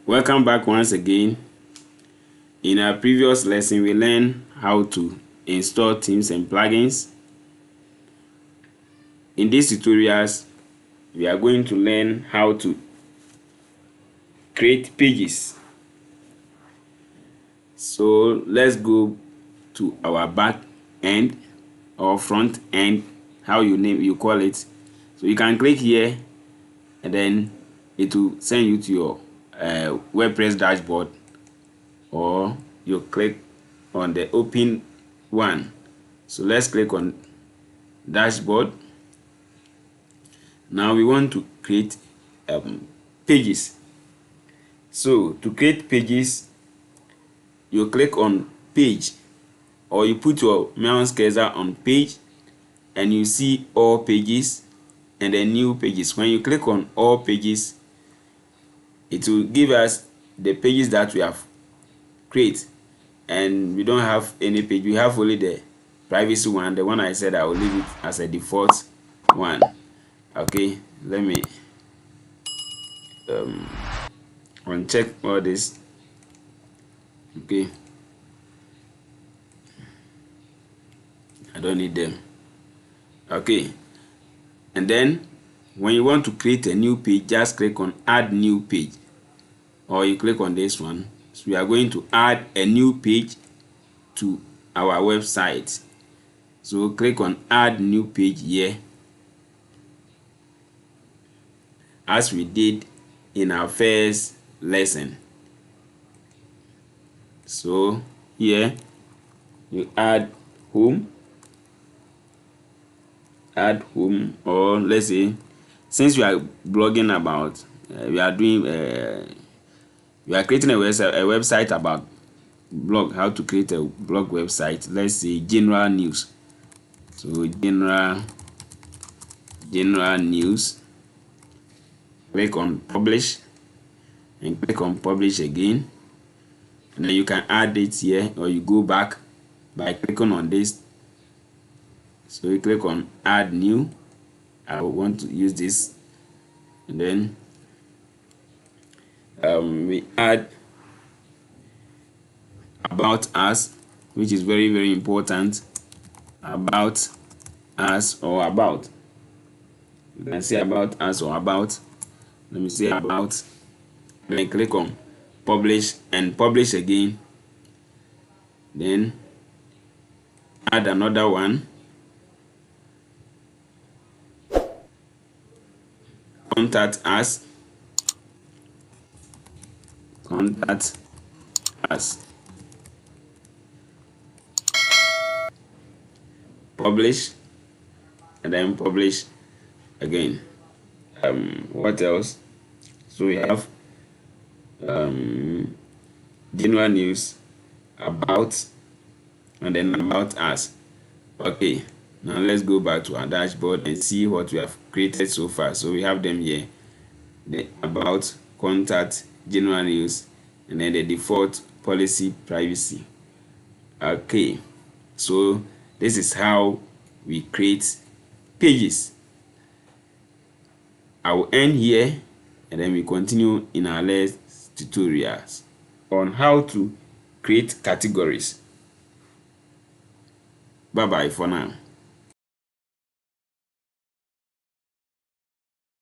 Welcome back once again. In our previous lesson, we learned how to install themes and plugins. In these tutorials, we are going to learn how to create pages. So let's go to our back end or front end, how you call it. So you can click here and then it will send you to your WordPress dashboard, or you click on the open one. So let's click on dashboard. Now we want to create pages. So to create pages, you click on page, or you put your mouse cursor on page and you see all pages and then new pages. When you click on all pages, it will give us the pages that we have created, and we don't have any page. We have only the privacy one, the one I said I will leave it as a default one. Okay, let me uncheck all this. Okay, I don't need them. Okay, and then when you want to create a new page, just click on add new page, or you click on this one. So we are going to add a new page to our website. So click on add new page here, as we did in our first lesson. So here you add home, or let's say, since we are blogging about we are creating a website about blog, how to create a blog website. Let's say general news. So general news, click on publish and click on publish again, and then you can add it here, or you go back by clicking on this. So you click on add new. I want to use this, and then we add about us, which is very important. About us, or about, you can say about us or about. Let me say about, then click on publish and publish again, then add another one, contact us, publish, and then publish again. What else? So we have general news, about, and then about us. Okay, now let's go back to our dashboard and see what we have created so far. So we have them here: the about, contact, general news, and then the default, policy, privacy. Okay, so this is how we create pages. I will end here, and then we continue in our next tutorials on how to create categories. Bye bye for now.